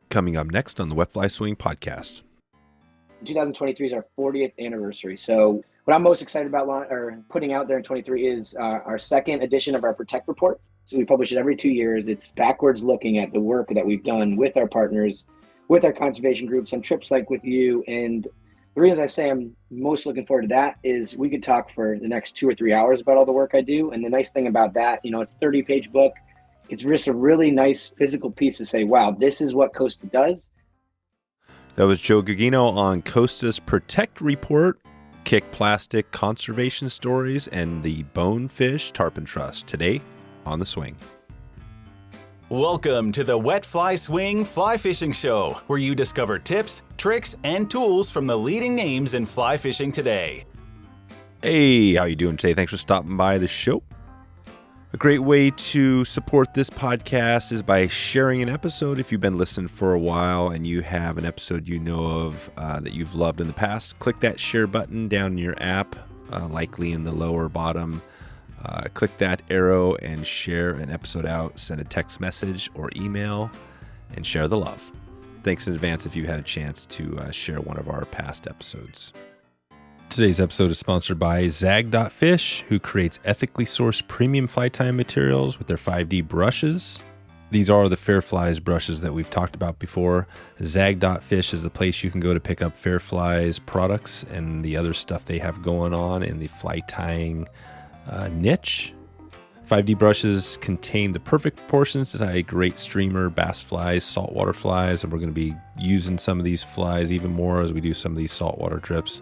Coming up next on the Wet Fly Swing podcast. 2023 is our 40th anniversary. So what I'm most excited about putting out there in 23 is our second edition of our Protect Report. So we publish it every 2 years. It's backwards looking at the work that we've done with our partners, with our conservation groups on trips like with you. And the reason I say I'm most looking forward to that is we could talk for the next 2 or 3 hours about all the work I do. And the nice thing about that, it's a 30-page book. It's just a really nice physical piece to say, wow, this is what Costa does. That was Joe Gugino on Costa's Protect Report, Kick Plastic Conservation Stories, and the Bonefish Tarpon Trust. Today on The Swing. Welcome to the Wet Fly Swing Fly Fishing Show, where you discover tips, tricks, and tools from the leading names in fly fishing today. Hey, how you doing today? Thanks for stopping by the show. A great way to support this podcast is by sharing an episode. If you've been listening for a while and you have an episode you know of that you've loved in the past, click that share button down in your app, likely in the lower bottom. Click that arrow and share an episode out. Send a text message or email and share the love. Thanks in advance if you had a chance to share one of our past episodes. Today's episode is sponsored by Zag.Fish, who creates ethically sourced premium fly tying materials with their 5D brushes. These are the Fairflies brushes that we've talked about before. Zag.Fish is the place you can go to pick up Fairflies products and the other stuff they have going on in the fly tying niche. 5D brushes contain the perfect proportions to tie great streamer, bass flies, saltwater flies, and we're going to be using some of these flies even more as we do some of these saltwater trips.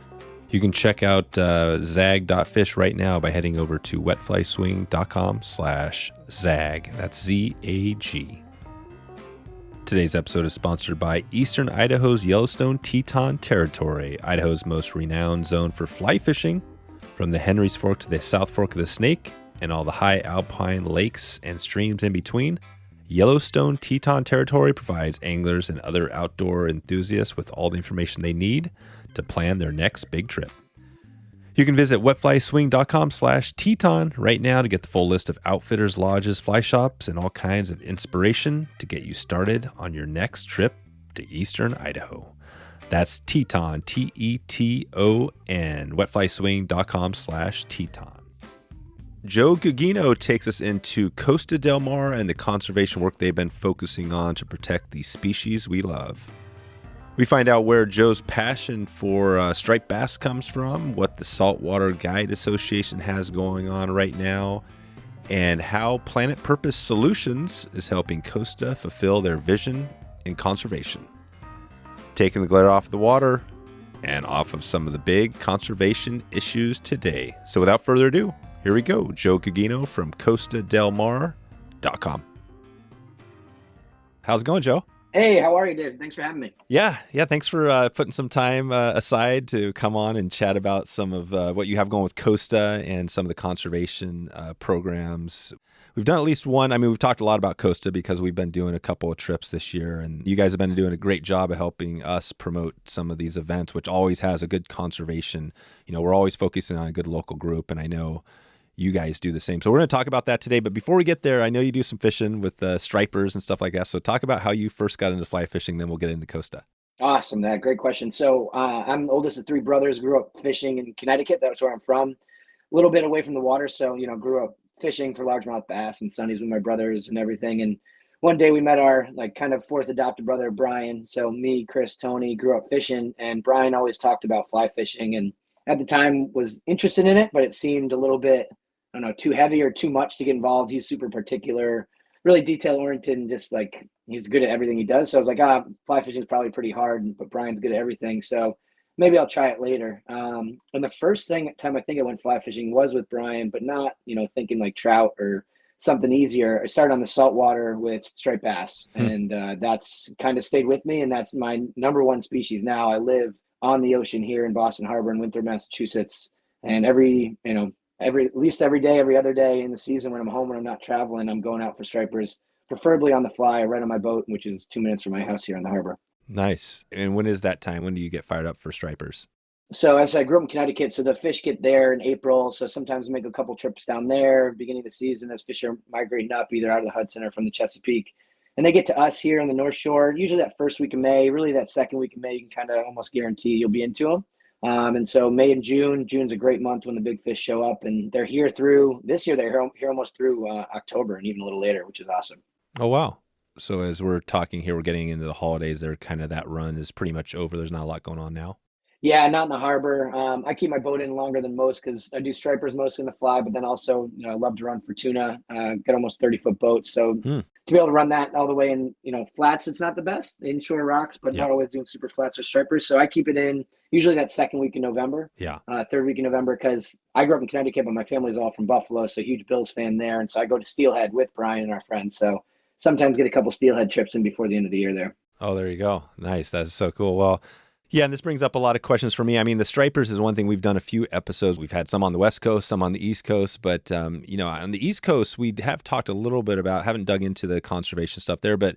You can check out Zag.Fish right now by heading over to wetflyswing.com/Zag. That's Z-A-G. Today's episode is sponsored by Eastern Idaho's Yellowstone Teton Territory, Idaho's most renowned zone for fly fishing, from the Henry's Fork to the South Fork of the Snake and all the high alpine lakes and streams in between. Yellowstone Teton Territory provides anglers and other outdoor enthusiasts with all the information they need to plan their next big trip. You can visit wetflyswing.com/Teton right now to get the full list of outfitters, lodges, fly shops, and all kinds of inspiration to get you started on your next trip to Eastern Idaho. That's Teton, T-E-T-O-N, wetflyswing.com/Teton. Joe Gugino takes us into Costa Del Mar and the conservation work they've been focusing on to protect the species we love. We find out where Joe's passion for striped bass comes from, what the Saltwater Guide Association has going on right now, and how Planet Purpose Solutions is helping Costa fulfill their vision in conservation. Taking the glitter off the water and off of some of the big conservation issues today. So without further ado, here we go. Joe Gugino from CostaDelMar.com. How's it going, Joe? Hey, how are you, Dave? Thanks for having me. Yeah. Thanks for putting some time aside to come on and chat about some of what you have going with Costa and some of the conservation programs. We've done at least one. I mean, we've talked a lot about Costa because we've been doing a couple of trips this year, and you guys have been doing a great job of helping us promote some of these events, which always has a good conservation. We're always focusing on a good local group, and I know you guys do the same. So we're going to talk about that today. But before we get there, I know you do some fishing with stripers and stuff like that. So talk about how you first got into fly fishing, then we'll get into Costa. Awesome. Great question. So I'm the oldest of three brothers, grew up fishing in Connecticut. That's where I'm from. A little bit away from the water. So, grew up fishing for largemouth bass and sunnies with my brothers and everything. And one day we met our kind of fourth adopted brother, Brian. So me, Chris, Tony grew up fishing, and Brian always talked about fly fishing. And at the time was interested in it, but it seemed a little bit, I don't know, too heavy or too much to get involved. He's super particular, really detail oriented, and just like he's good at everything he does. So I was like, fly fishing is probably pretty hard, but Brian's good at everything. So maybe I'll try it later. And the first time I think I went fly fishing was with Brian, but not, thinking like trout or something easier. I started on the saltwater with striped bass, and that's kind of stayed with me. And that's my number one species now. I live on the ocean here in Boston Harbor in Winthrop, Massachusetts. And at least every day, every other day in the season when I'm home, when I'm not traveling, I'm going out for stripers, preferably on the fly right on my boat, which is 2 minutes from my house here on the harbor. Nice. And when is that time? When do you get fired up for stripers? So as I grew up in Connecticut, so the fish get there in April. So sometimes we make a couple trips down there, beginning of the season as fish are migrating up either out of the Hudson or from the Chesapeake. and they get to us here on the North Shore, usually that first week of May, really that second week of May, you can kind of almost guarantee you'll be into them. And so May and June's a great month when the big fish show up, and they're here through this year. They're here almost through October and even a little later, which is awesome. Oh, wow. So as we're talking here, we're getting into the holidays. They're kind of that run is pretty much over. There's not a lot going on now. Yeah, not in the harbor. I keep my boat in longer than most because I do stripers mostly in the fly, but then also, I love to run for tuna. Got almost 30-foot boat. So to be able to run that all the way in, flats, it's not the best. Inshore rocks, but not always doing super flats or stripers. So I keep it in usually that second week in November. Yeah. Third week in November, because I grew up in Connecticut, but my family's all from Buffalo. So huge Bills fan there. And so I go to Steelhead with Brian and our friends. So sometimes get a couple Steelhead trips in before the end of the year there. Oh, there you go. Nice. That's so cool. Well, yeah, and this brings up a lot of questions for me. I mean, the stripers is one thing. We've done a few episodes. We've had some on the West Coast, some on the East Coast. But, on the East Coast, we have talked a little bit about, haven't dug into the conservation stuff there. But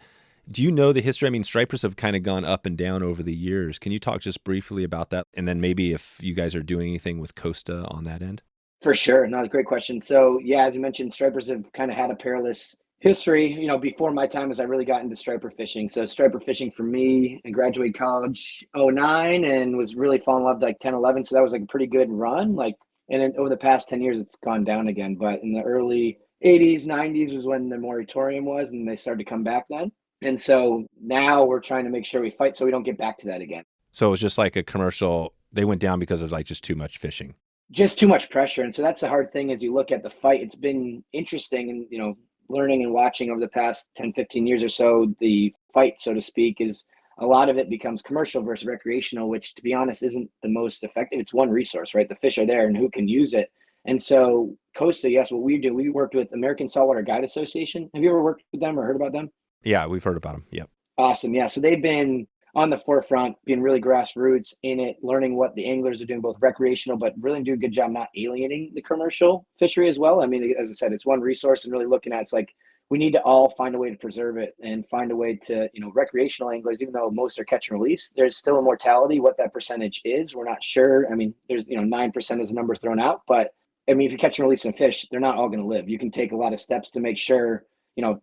do you know the history? I mean, stripers have kind of gone up and down over the years. Can you talk just briefly about that? And then maybe if you guys are doing anything with Costa on that end? For sure. No, great question. So, yeah, as you mentioned, stripers have kind of had a perilous history, before my time as I really got into striper fishing. So striper fishing for me, I graduated college 2009 and was really falling in love like 10, 11. So that was like a pretty good run. And then over the past 10 years, it's gone down again. But in the early 80s, 90s was when the moratorium was, and they started to come back then. And so now we're trying to make sure we fight so we don't get back to that again. So it was just like a commercial, they went down because of like just too much fishing. Just too much pressure. And so that's the hard thing as you look at the fight. It's been interesting and, learning and watching over the past 10, 15 years or so, the fight, so to speak, is a lot of it becomes commercial versus recreational, which to be honest, isn't the most effective. It's one resource, right? The fish are there and who can use it. And so Costa, yes, what we do, we worked with American Saltwater Guides Association. Have you ever worked with them or heard about them? Yeah, we've heard about them. Yep. Awesome. Yeah. So they've been on the forefront, being really grassroots in it, learning what the anglers are doing, both recreational, but really do a good job not alienating the commercial fishery as well. I mean, as I said, it's one resource, and really looking at, it's like, we need to all find a way to preserve it and find a way to, recreational anglers, even though most are catch and release, there's still a mortality. What that percentage is, we're not sure. I mean, there's, 9% is the number thrown out, but I mean, if you catch and release some fish, they're not all going to live. You can take a lot of steps to make sure,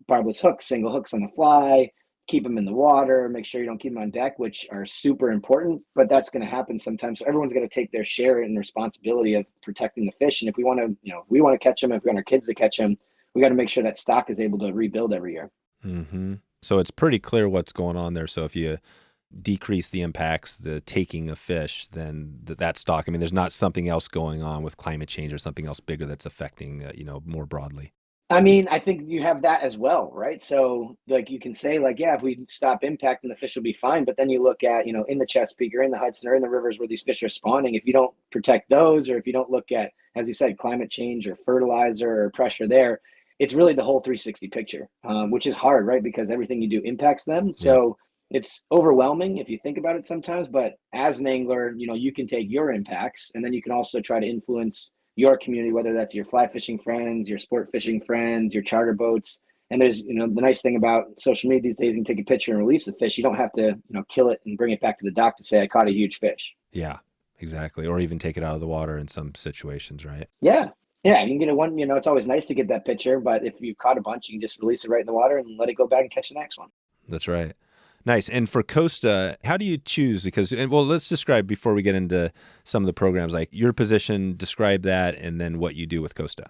barbless hooks, single hooks on the fly, keep them in the water, make sure you don't keep them on deck, which are super important, but that's going to happen sometimes. So everyone's going to take their share and responsibility of protecting the fish. And if we want to, we want to catch them, if we want our kids to catch them, we got to make sure that stock is able to rebuild every year. Mm-hmm. So it's pretty clear what's going on there. So if you decrease the impacts, the taking of fish, then that stock, I mean, there's not something else going on with climate change or something else bigger that's affecting, more broadly. I mean, I think you have that as well, right? So like you can say like, yeah, if we stop impacting, the fish will be fine. But then you look at, in the Chesapeake or in the Hudson or in the rivers where these fish are spawning, if you don't protect those, or if you don't look at, as you said, climate change or fertilizer or pressure there, it's really the whole 360 picture, which is hard, right? Because everything you do impacts them. So it's overwhelming if you think about it sometimes, but as an angler, you can take your impacts, and then you can also try to influence your community, whether that's your fly fishing friends, your sport fishing friends, your charter boats. And there's, the nice thing about social media these days, you can take a picture and release the fish. You don't have to, kill it and bring it back to the dock to say, I caught a huge fish. Yeah, exactly. Or even take it out of the water in some situations, right? Yeah. Yeah, you can get one, it's always nice to get that picture, but if you've caught a bunch, you can just release it right in the water and let it go back and catch the next one. That's right. Nice. And for Costa, how do you choose? Because, let's describe before we get into some of the programs, like your position, describe that, and then what you do with Costa.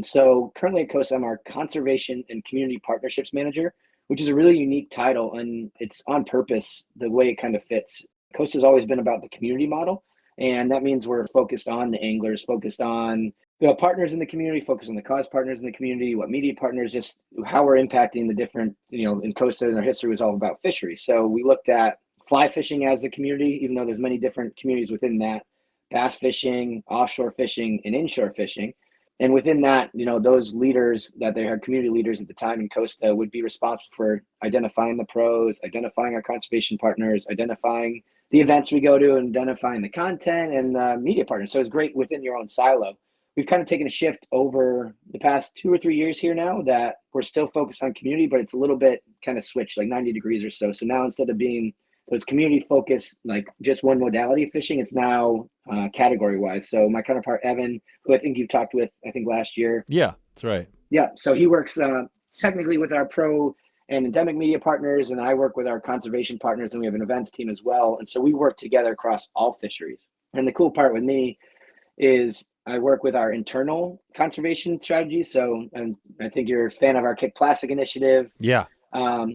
So currently at Costa, I'm our Conservation and Community Partnerships Manager, which is a really unique title, and it's on purpose, the way it kind of fits. Costa's always been about the community model, and that means we're focused on the anglers, focused on the partners in the community, focus on the cause partners in the community, what media partners, just how we're impacting the different, in Costa, and our history was all about fishery. So we looked at fly fishing as a community, even though there's many different communities within that, bass fishing, offshore fishing, and inshore fishing. And within that, those leaders that they had, community leaders at the time in Costa, would be responsible for identifying the pros, identifying our conservation partners, identifying the events we go to, and identifying the content and the media partners. So it's great within your own silo. We've kind of taken a shift over the past 2 or 3 years here now that we're still focused on community, but it's a little bit kind of switched, like 90 degrees or so. So now instead of being those community focused, like just one modality of fishing, it's now category wise. So my counterpart, Evan, who I think you've talked with, I think last year. Yeah, that's right. Yeah. So he works technically with our pro and endemic media partners, and I work with our conservation partners, and we have an events team as well. And so we work together across all fisheries. And the cool part with me is I work with our internal conservation strategies. So, and I think you're a fan of our Kick Plastic initiative. Yeah.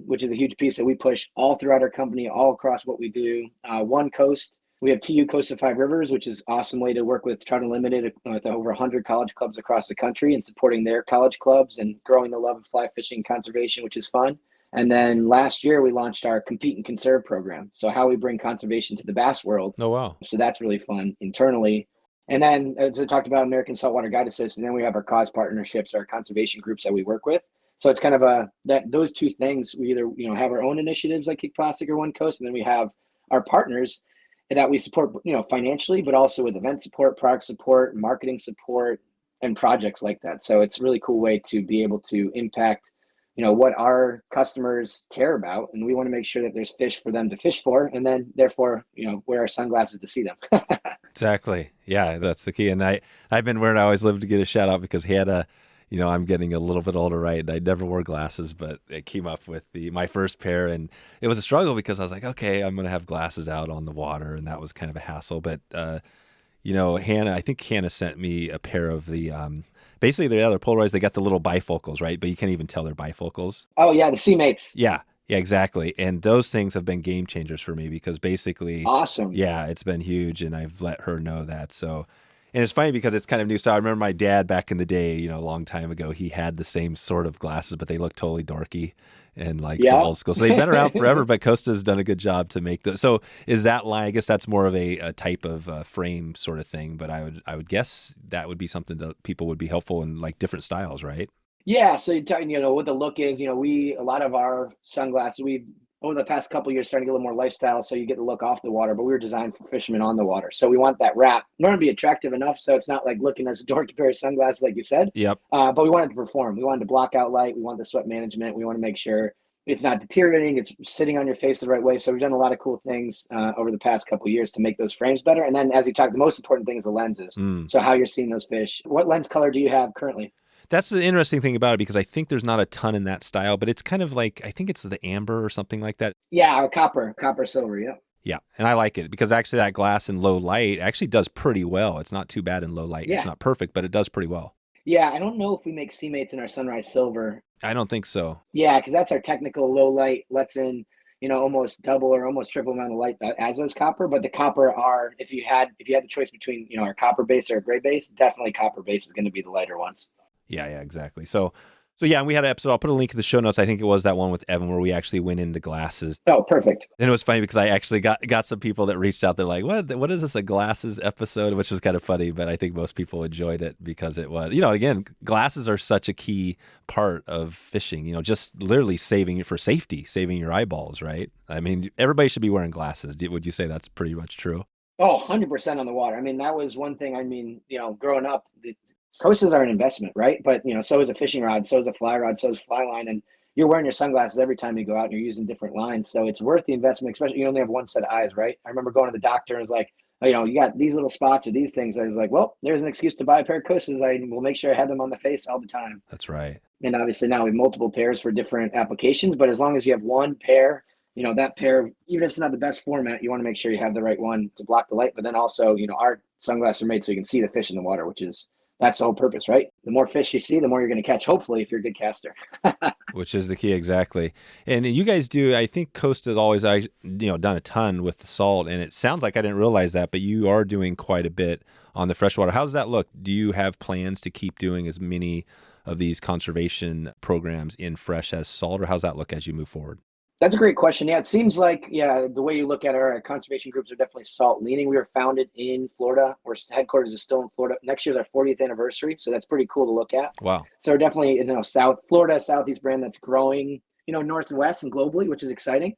Which is a huge piece that we push all throughout our company, all across what we do. One Coast, we have TU Coast of Five Rivers, which is an awesome way to work with Trout Unlimited with over 100 college clubs across the country and supporting their college clubs and growing the love of fly fishing conservation, which is fun. And then last year we launched our Compete and Conserve program. So how we bring conservation to the bass world. Oh, wow. So that's really fun internally. And then, as I talked about, American Saltwater Guides Association, then we have our cause partnerships, our conservation groups that we work with. So it's kind of those two things. We either have our own initiatives like Kick Plastic or One Coast, and then we have our partners that we support financially, but also with event support, product support, marketing support, and projects like that. So it's a really cool way to be able to impact what our customers care about, and we want to make sure that there's fish for them to fish for, and then therefore wear our sunglasses to see them. Exactly. Yeah, that's the key. And I've been wearing, I always live to get a shout out because he had I'm getting a little bit older, right? And I never wore glasses, but it came up with my first pair, and it was a struggle because I was like, okay, I'm going to have glasses out on the water, and that was kind of a hassle. But Hannah, I think Hannah sent me a pair of the basically they're polarized. They got the little bifocals, right? But you can't even tell they're bifocals. Oh yeah, the C-Mates. Yeah, exactly. And those things have been game changers for me because basically, awesome. Yeah, it's been huge, and I've let her know that. So. And it's funny because it's kind of new style. I remember my dad back in the day, a long time ago, he had the same sort of glasses, but they look totally dorky and some old school. So they've been around forever, but Costa's done a good job to make those. So is that line, I guess that's more of a type of frame sort of thing, but I would guess that would be something that people would be helpful in like different styles, right? Yeah. So you're talking, what the look is, a lot of our sunglasses, over the past couple of years, starting to get a little more lifestyle, so you get the look off the water, but we were designed for fishermen on the water. So we want that wrap. We want to be attractive enough so it's not like looking as a dorky pair of sunglasses, like you said. Yep. But we wanted to perform. We wanted to block out light. We want the sweat management. We want to make sure it's not deteriorating. It's sitting on your face the right way. So we've done a lot of cool things over the past couple of years to make those frames better. And then as you talk, the most important thing is the lenses. So how you're seeing those fish. What lens color do you have currently? That's the interesting thing about it because I think there's not a ton in that style, but it's kind of like, I think it's the amber or something like that. Yeah, or copper silver, yeah. Yeah, and I like it because actually that glass in low light actually does pretty well. It's not too bad in low light. Yeah. It's not perfect, but it does pretty well. Yeah, I don't know if we make C-Mates in our Sunrise Silver. I don't think so. Yeah, because that's our technical low light, lets in, almost double or almost triple amount of light as those copper. But the copper are, if you had the choice between, our copper base or a gray base, definitely copper base is going to be the lighter ones. Yeah, exactly. So yeah, and we had an episode. I'll put a link in the show notes. I think it was that one with Evan where we actually went into glasses. Oh, perfect. And it was funny because I actually got some people that reached out. They're like, what is this, a glasses episode? Which was kind of funny, but I think most people enjoyed it because it was, again, glasses are such a key part of fishing, just literally saving your eyeballs, right? I mean, everybody should be wearing glasses. Would you say that's pretty much true? Oh, 100% on the water. I mean, that was one thing, growing up, coasters are an investment, right? But, so is a fishing rod, so is a fly rod, so is fly line. And you're wearing your sunglasses every time you go out and you're using different lines. So it's worth the investment, especially you only have one set of eyes, right? I remember going to the doctor and it was like, you got these little spots or these things. I was like, well, there's an excuse to buy a pair of coasters. I will make sure I have them on the face all the time. That's right. And obviously now we have multiple pairs for different applications, but as long as you have one pair, that pair, even if it's not the best format, you want to make sure you have the right one to block the light. But then also, our sunglasses are made so you can see the fish in the water, that's the whole purpose, right? The more fish you see, the more you're going to catch, hopefully, if you're a good caster. Which is the key, exactly. And you guys do, I think Costa's always, done a ton with the salt, and it sounds like I didn't realize that, but you are doing quite a bit on the freshwater. How does that look? Do you have plans to keep doing as many of these conservation programs in fresh as salt, or how's that look as you move forward? That's a great question. Yeah, it seems like, the way you look at our conservation groups are definitely salt leaning. We were founded in Florida. Our headquarters is still in Florida. Next year is our 40th anniversary, so that's pretty cool to look at. Wow. So we're definitely, South Florida, Southeast brand that's growing, north and west and globally, which is exciting.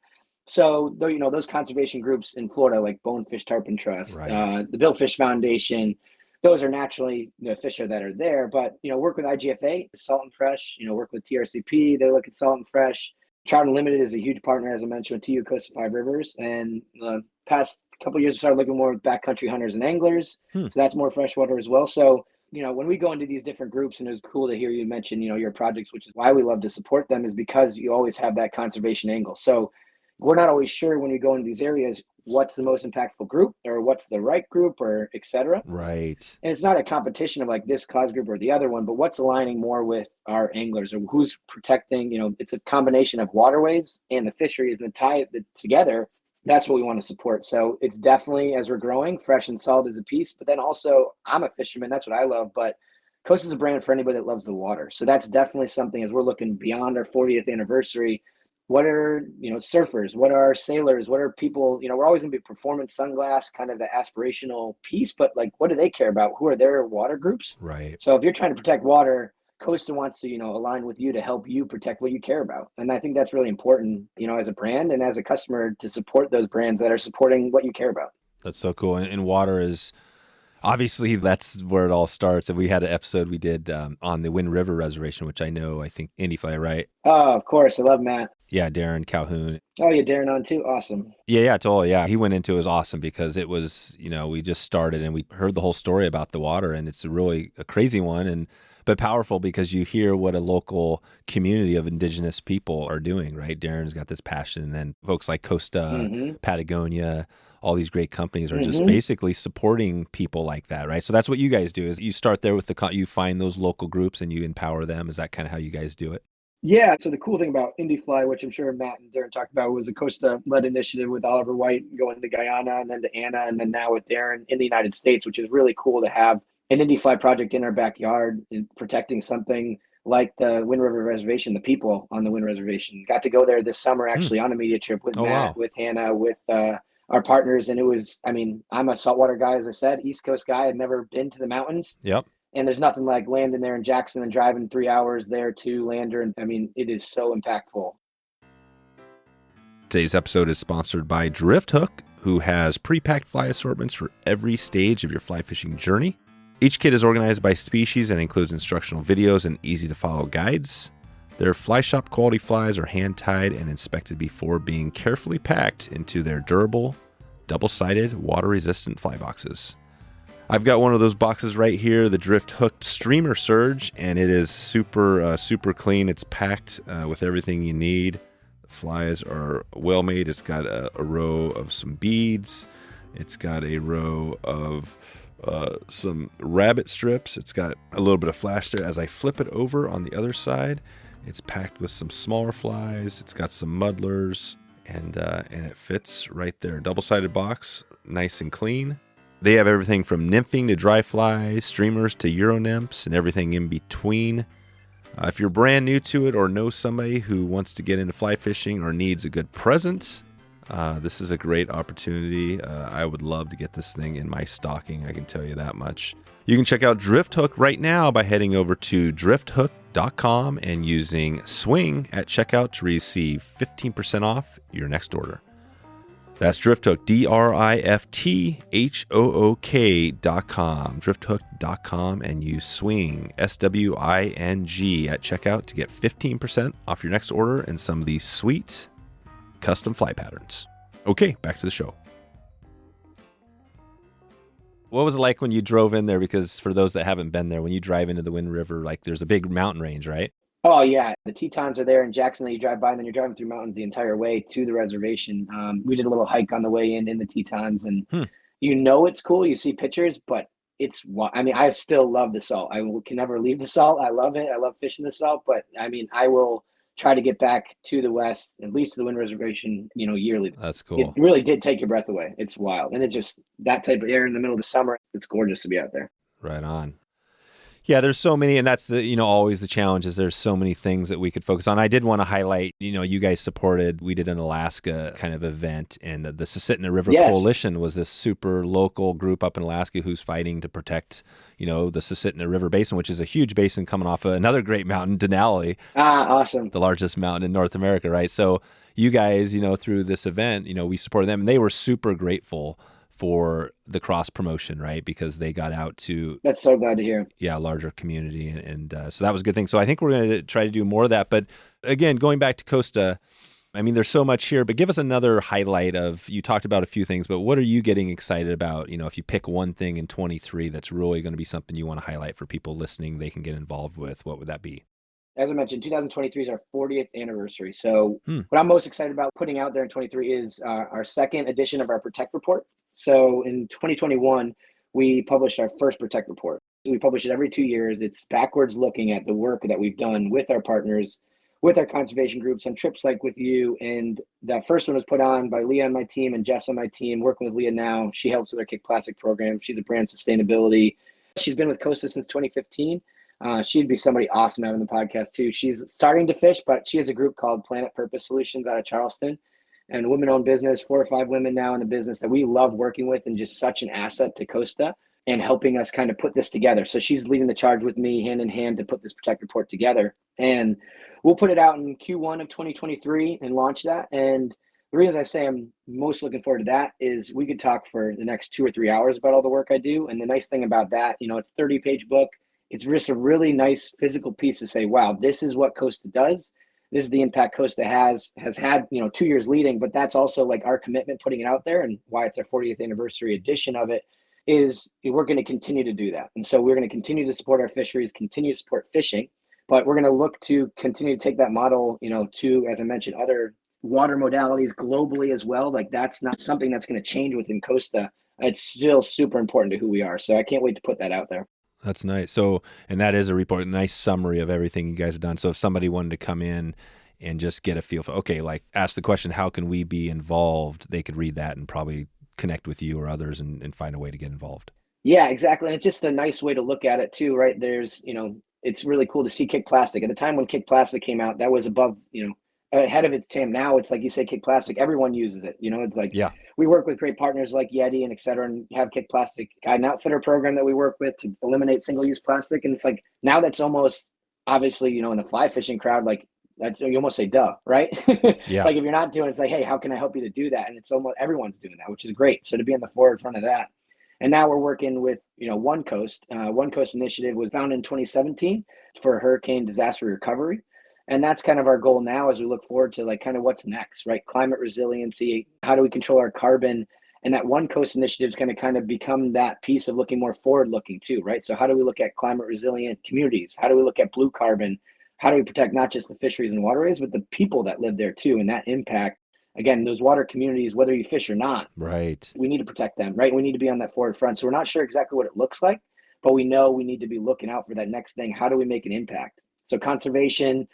So, those conservation groups in Florida, like Bonefish Tarpon Trust, right. The Billfish Foundation, those are naturally fish that are there. But, work with IGFA, Salt and Fresh, work with TRCP, they look at Salt and Fresh. Trout Unlimited is a huge partner, as I mentioned, with TU Costa Five Rivers. And the past couple of years, we started looking more with backcountry hunters and anglers. So that's more freshwater as well. So when we go into these different groups, and it was cool to hear you mention, your projects, which is why we love to support them, is because you always have that conservation angle. So we're not always sure when we go into these areas, what's the most impactful group or what's the right group or et cetera. Right. And it's not a competition of like this cause group or the other one, but what's aligning more with our anglers or who's protecting, it's a combination of waterways and the fisheries and the tie it together. That's what we want to support. So it's definitely, as we're growing, fresh and salt is a piece, but then also I'm a fisherman. That's what I love. But Coast is a brand for anybody that loves the water. So that's definitely something as we're looking beyond our 40th anniversary. What are, surfers? What are sailors? What are people, we're always going to be performance sunglass, kind of the aspirational piece, but like, what do they care about? Who are their water groups? Right. So if you're trying to protect water, Costa wants to, align with you to help you protect what you care about. And I think that's really important, as a brand and as a customer to support those brands that are supporting what you care about. That's so cool. And water is, obviously, that's where it all starts. And we had an episode we did on the Wind River Reservation, which I think Indifly, right? Oh, of course. I love Matt. Yeah, Darren Calhoun. Oh, yeah, Darren on too. Awesome. Yeah, totally. Yeah, he went into it was awesome because it was, we just started and we heard the whole story about the water, and it's a crazy one, but powerful because you hear what a local community of indigenous people are doing, right? Darren's got this passion, and then folks like Costa, Patagonia, all these great companies are just basically supporting people like that, right? So that's what you guys do is you start there with you find those local groups and you empower them. Is that kind of how you guys do it? Yeah. So the cool thing about Indifly, which I'm sure Matt and Darren talked about, was a Costa-led initiative with Oliver White going to Guyana and then to Anna and then now with Darren in the United States, which is really cool to have an Indifly project in our backyard and protecting something like the Wind River Reservation, the people on the Wind Reservation. Got to go there this summer actually on a media trip with Matt, with Hannah, with our partners. And it was, I'm a saltwater guy, as I said, East Coast guy. I'd never been to the mountains. Yep. And there's nothing like landing there in Jackson and driving 3 hours there to Lander. And it is so impactful. Today's episode is sponsored by Drifthook, who has pre-packed fly assortments for every stage of your fly fishing journey. Each kit is organized by species and includes instructional videos and easy-to-follow guides. Their fly shop quality flies are hand-tied and inspected before being carefully packed into their durable, double-sided, water-resistant fly boxes. I've got one of those boxes right here, the Drifthook Streamer Surge, and it is super clean. It's packed with everything you need. The flies are well made. It's got a row of some beads. It's got a row of some rabbit strips. It's got a little bit of flash there. As I flip it over on the other side, it's packed with some smaller flies. It's got some muddlers, and it fits right there. Double-sided box, nice and clean. They have everything from nymphing to dry flies, streamers to Euro nymphs, and everything in between. If you're brand new to it or know somebody who wants to get into fly fishing or needs a good present, this is a great opportunity. I would love to get this thing in my stocking, I can tell you that much. You can check out Drifthook right now by heading over to drifthook.com and using SWING at checkout to receive 15% off your next order. That's Drifthook, DRIFTHOOK.com, drifthook.com, and use SWING, SWING, at checkout to get 15% off your next order and some of these sweet custom fly patterns. Okay, back to the show. What was it like when you drove in there? Because for those that haven't been there, when you drive into the Wind River, like there's a big mountain range, right? Oh, yeah. The Tetons are there in Jackson that you drive by, and then you're driving through mountains the entire way to the reservation. We did a little hike on the way in the Tetons, and it's cool. You see pictures, but I still love the salt. Can never leave the salt. I love it. I love fishing the salt, but I will try to get back to the west, at least to the Wind Reservation, yearly. That's cool. It really did take your breath away. It's wild. And it just, that type of air in the middle of the summer, it's gorgeous to be out there. Right on. Yeah, there's so many, and that's the, always the challenge is there's so many things that we could focus on. I did want to highlight, you guys we did an Alaska kind of event, and the Susitna River Coalition was this super local group up in Alaska who's fighting to protect, the Susitna River Basin, which is a huge basin coming off of another great mountain, Denali. Awesome. The largest mountain in North America, right? So you guys, through this event, we supported them, and they were super grateful for the cross promotion, right? Because they got out to... That's so glad to hear. Yeah, a larger community. And so that was a good thing. So I think we're going to try to do more of that. But again, going back to Costa, I mean, there's so much here, but give us another highlight of, you talked about a few things, but what are you getting excited about? If you pick one thing in 23 that's really going to be something you want to highlight for people listening, they can get involved with, what would that be? As I mentioned, 2023 is our 40th anniversary. So what I'm most excited about putting out there in 23 is our second edition of our Protect Report. So in 2021, we published our first Protect Report. We publish it every 2 years. It's backwards looking at the work that we've done with our partners, with our conservation groups on trips like with you. And that first one was put on by Leah on my team and Jess on my team, working with Leah now. She helps with our Kick Plastic program. She's a brand sustainability. She's been with Costa since 2015. She'd be somebody awesome having the podcast too. She's starting to fish, but she has a group called Planet Purpose Solutions out of Charleston, and women-owned business, 4 or 5 women now in the business that we love working with, and just such an asset to Costa and helping us kind of put this together. So she's leading the charge with me hand in hand to put this Protect Report together. And we'll put it out in Q1 of 2023 and launch that. And the reason I say I'm most looking forward to that is we could talk for the next 2 or 3 hours about all the work I do. And the nice thing about that, it's a 30-page book. It's just a really nice physical piece to say, wow, this is what Costa does. This is the impact Costa has had, 2 years leading, but that's also like our commitment putting it out there, and why it's our 40th anniversary edition of it is we're going to continue to do that. And so we're going to continue to support our fisheries, continue to support fishing, but we're going to look to continue to take that model, to, as I mentioned, other water modalities globally as well. Like that's not something that's going to change within Costa. It's still super important to who we are. So I can't wait to put that out there. That's nice. So, and that is a report, a nice summary of everything you guys have done. So if somebody wanted to come in and just get a feel for, okay, like ask the question, how can we be involved? They could read that and probably connect with you or others and find a way to get involved. Yeah, exactly. And it's just a nice way to look at it too, right? There's, it's really cool to see Kick Plastic. At the time when Kick Plastic came out, that was above, ahead of its time. Now it's like you say, Kick Plastic, everyone uses it. It's like, yeah, we work with great partners like Yeti and et cetera, and have Kick Plastic Guide and Outfitter program that we work with to eliminate single-use plastic. And it's like, now that's almost obviously, in the fly fishing crowd, like that's, you almost say, duh, right? Yeah. Like if you're not doing it, it's like, hey, how can I help you to do that? And it's almost everyone's doing that, which is great. So to be on the forefront of that. And now we're working with, One Coast. One Coast initiative was founded in 2017 for hurricane disaster recovery. And that's kind of our goal now as we look forward to like kind of what's next, right? Climate resiliency, how do we control our carbon? And that One Coast initiative is going to kind of become that piece of looking more forward looking too, right? So how do we look at climate resilient communities? How do we look at blue carbon? How do we protect not just the fisheries and waterways, but the people that live there too? And that impact, again, those water communities, whether you fish or not, right? We need to protect them, right? We need to be on that forward front. So we're not sure exactly what it looks like, but we know we need to be looking out for that next thing. How do we make an impact? So conservation,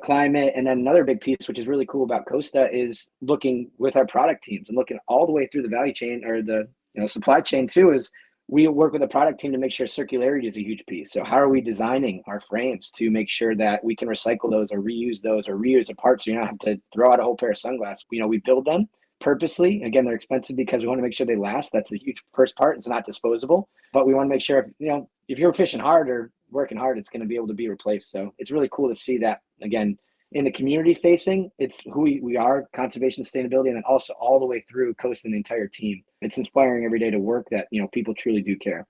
climate, and then another big piece, which is really cool about Costa, is looking with our product teams and looking all the way through the value chain or the supply chain too, is we work with a product team to make sure circularity is a huge piece. So how are we designing our frames to make sure that we can recycle those or reuse a part so you don't have to throw out a whole pair of sunglasses? We build them purposely. Again, they're expensive because we want to make sure they last. That's a huge first part. It's not disposable, but we want to make sure, if you're fishing hard or working hard, it's going to be able to be replaced. So it's really cool to see that, again, in the community facing, it's who we are, conservation, sustainability, and then also all the way through Costa and the entire team. It's inspiring every day to work that, people truly do care.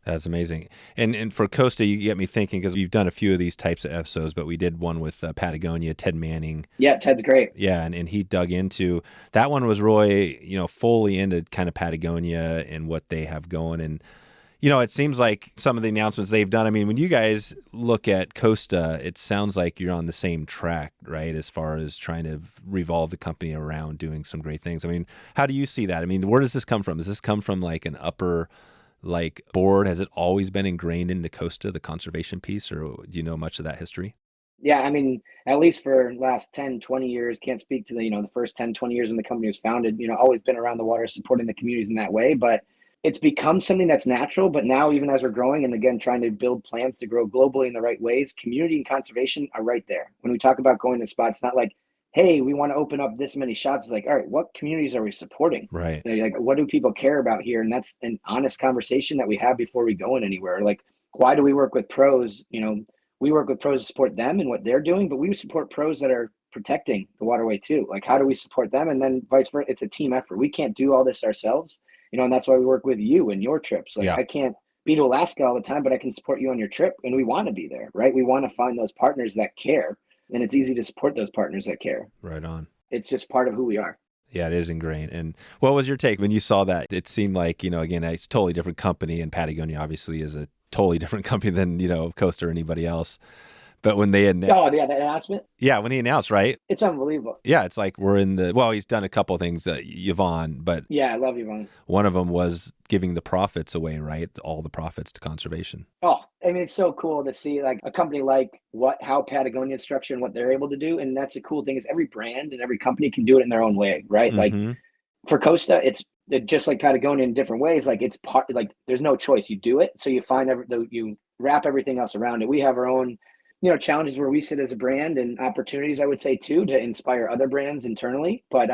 That's amazing. And for Costa, you get me thinking, because you've done a few of these types of episodes, but we did one with Patagonia, Ted Manning. Yeah, Ted's great. Yeah, and he dug into, that one was really, fully into kind of Patagonia and what they have going. And, it seems like some of the announcements they've done, I mean, when you guys look at Costa, it sounds like you're on the same track, right, as far as trying to revolve the company around doing some great things. I mean, how do you see that? I mean, where does this come from? Does this come from like an upper board? Has it always been ingrained into Costa, the conservation piece, or do you know much of that history? Yeah, I mean, at least for last 10, 20 years, can't speak to the first 10, 20 years when the company was founded, always been around the water, supporting the communities in that way. But it's become something that's natural. But now, even as we're growing and again, trying to build plans to grow globally in the right ways, community and conservation are right there. When we talk about going to spots, not like, hey, we want to open up this many shops. It's like, all right, what communities are we supporting? Right. Like, what do people care about here? And that's an honest conversation that we have before we go in anywhere. Like, why do we work with pros? We work with pros to support them and what they're doing, but we support pros that are protecting the waterway too. Like, how do we support them? And then vice versa. It's a team effort. We can't do all this ourselves, and that's why we work with you and your trips. Like, I can't be to Alaska all the time, but I can support you on your trip, and we want to be there, right? We want to find those partners that care. And it's easy to support those partners that care. Right on. It's just part of who we are. Yeah, it is ingrained. And what was your take when you saw that? It seemed like, again, it's a totally different company, and Patagonia obviously is a totally different company than, Costa or anybody else. But when they announced, that announcement. Yeah, when he announced, right? It's unbelievable. Yeah, it's like he's done a couple of things, Yvonne, but yeah, I love Yvonne. One of them was giving the profits away, right? All the profits to conservation. Oh, I mean, it's so cool to see like a company like how Patagonia is structured and what they're able to do. And that's the cool thing is every brand and every company can do it in their own way, right? Mm-hmm. Like for Costa, it's just like Patagonia in different ways. Like it's part, like there's no choice. You do it. So you you wrap everything else around it. We have our own, challenges where we sit as a brand and opportunities, I would say too, to inspire other brands internally. But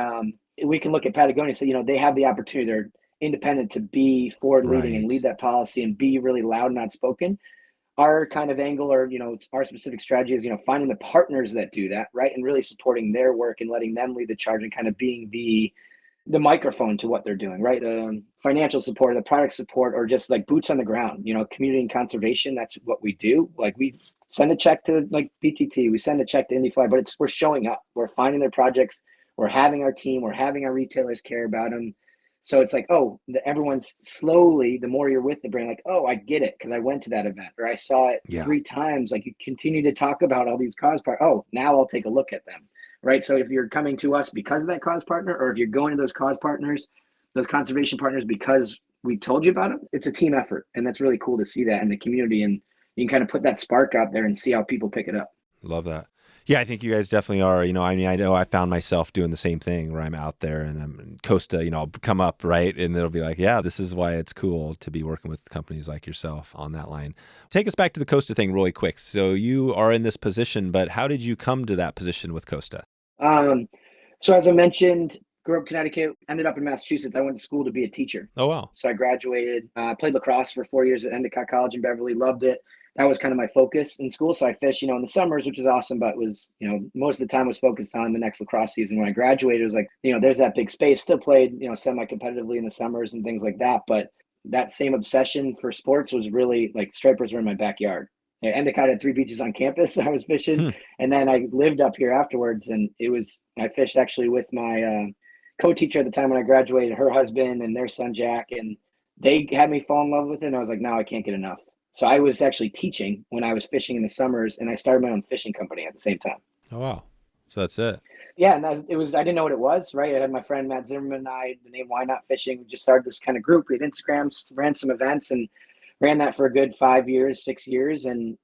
we can look at Patagonia and say, they have the opportunity. They're independent to be forward leading and lead that policy and be really loud and outspoken. Our kind of angle or, our specific strategy is, finding the partners that do that, right? And really supporting their work and letting them lead the charge and kind of being the microphone to what they're doing, right? Financial support, the product support, or just like boots on the ground, community and conservation. That's what we do. Like we send a check to like BTT, we send a check to Indifly, but we're showing up, we're finding their projects, we're having our team, we're having our retailers care about them. So it's like, everyone's slowly, the more you're with the brand, like, I get it because I went to that event or I saw it 3 times. Like you continue to talk about all these cause partners. Now I'll take a look at them, right? So if you're coming to us because of that cause partner, or if you're going to those cause partners, those conservation partners because we told you about them, it's a team effort. And that's really cool to see that in the community. And you can kind of put that spark out there and see how people pick it up. Love that. Yeah, I think you guys definitely are. I know I found myself doing the same thing where I'm out there and I'm in Costa, I'll come up, right? And it'll be like, yeah, this is why it's cool to be working with companies like yourself on that line. Take us back to the Costa thing really quick. So you are in this position, but how did you come to that position with Costa? So as I mentioned, grew up in Connecticut, ended up in Massachusetts. I went to school to be a teacher. Oh, wow. So I graduated, played lacrosse for 4 years at Endicott College in Beverly, loved it. That was kind of my focus in school. So I fished, in the summers, which is awesome, but was, most of the time was focused on the next lacrosse season. When I graduated, it was like, there's that big space, still played, semi-competitively in the summers and things like that. But that same obsession for sports was really like stripers were in my backyard. Endicott had 3 beaches on campus. I was fishing. And then I lived up here afterwards. And I fished actually with my co-teacher at the time when I graduated, her husband and their son, Jack. And they had me fall in love with it. And I was like, no, I can't get enough. So I was actually teaching when I was fishing in the summers, and I started my own fishing company at the same time. Oh, wow. So that's it. Yeah, and I didn't know what it was, right? I had my friend Matt Zimmerman and I, the name Why Not Fishing. We just started this kind of group. We had Instagrams, ran some events, and ran that for a good 5 years, 6 years. And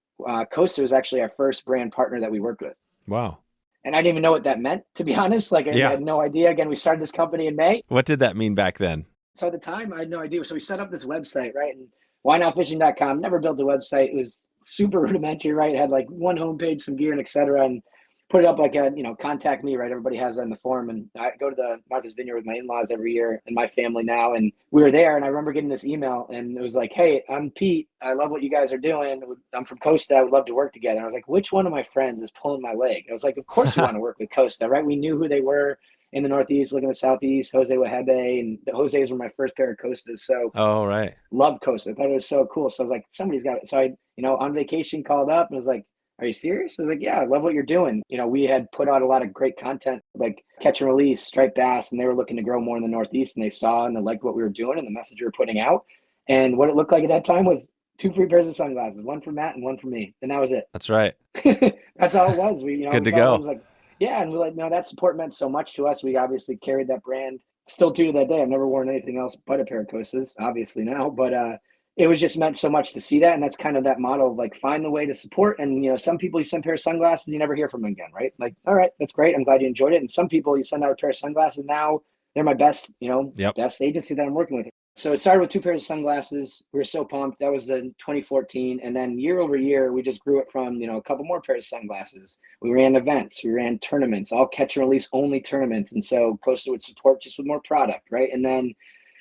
Costa was actually our first brand partner that we worked with. Wow. And I didn't even know what that meant, to be honest. Like I had no idea. Again, we started this company in May. What did that mean back then? So at the time, I had no idea. So we set up this website, right? And whynotfishing.com, never built a website. It was super rudimentary, right? It had like one homepage, some gear and et cetera, and put it up like a, contact me, right? Everybody has that in the form. And I go to the Martha's Vineyard with my in-laws every year and my family now. And we were there and I remember getting this email and it was like, hey, I'm Pete. I love what you guys are doing. I'm from Costa. I would love to work together. And I was like, which one of my friends is pulling my leg? I was like, of course you want to work with Costa, right? We knew who they were in the Northeast, looking at the Southeast, Jose Wahebe, and the Jose's were my first pair of Costas. So right. Loved Costa. I thought it was so cool. So I was like, somebody's got it. So I, on vacation called up and was like, are you serious? I was like, yeah, I love what you're doing. We had put out a lot of great content like catch and release, striped bass, and they were looking to grow more in the Northeast and they saw and they liked what we were doing and the message we were putting out. And what it looked like at that time was 2 free pairs of sunglasses, one for Matt and one for me. And that was it. That's right. That's all it was. We, good to go. It was like, yeah. And we're like, no, that support meant so much to us. We obviously carried that brand still to that day. I've never worn anything else but a pair of Costas, obviously now, but it was just meant so much to see that. And that's kind of that model of like, find the way to support. And, some people you send a pair of sunglasses, you never hear from them again, right? Like, all right, that's great. I'm glad you enjoyed it. And some people you send out a pair of sunglasses, now they're my best, best agency that I'm working with. So it started with 2 pairs of sunglasses. We were so pumped. That was in 2014. And then year over year, we just grew it from, a couple more pairs of sunglasses. We ran events, we ran tournaments, all catch and release only tournaments. And so Costa would support just with more product, right? And then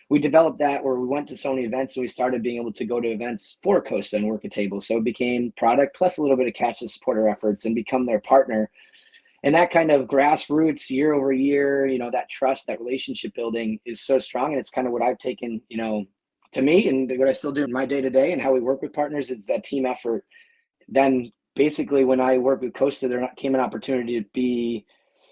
we developed that where we went to so many events and we started being able to go to events for Costa and work a table. So it became product plus a little bit of catch and support our efforts and become their partner. And that kind of grassroots year over year, that trust, that relationship building is so strong. And it's kind of what I've taken, to me and what I still do in my day to day and how we work with partners is that team effort then basically when I worked with Costa, there came an opportunity to be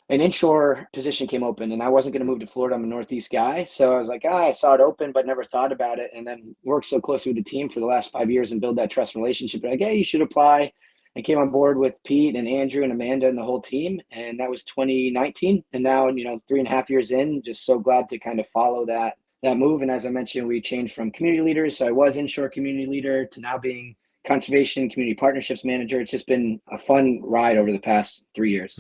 an inshore position came open, and I wasn't going to move to Florida. I'm a Northeast guy. So I was like, I saw it open, but never thought about it. And then worked so closely with the team for the last 5 years and build that trust and relationship. Like, hey, you should apply. And came on board with Pete and Andrew and Amanda and the whole team. And that was 2019. And now, 3.5 years in, just so glad to kind of follow that move. And as I mentioned, we changed from community leaders. So I was inshore community leader to now being conservation community partnerships manager. It's just been a fun ride over the past 3 years.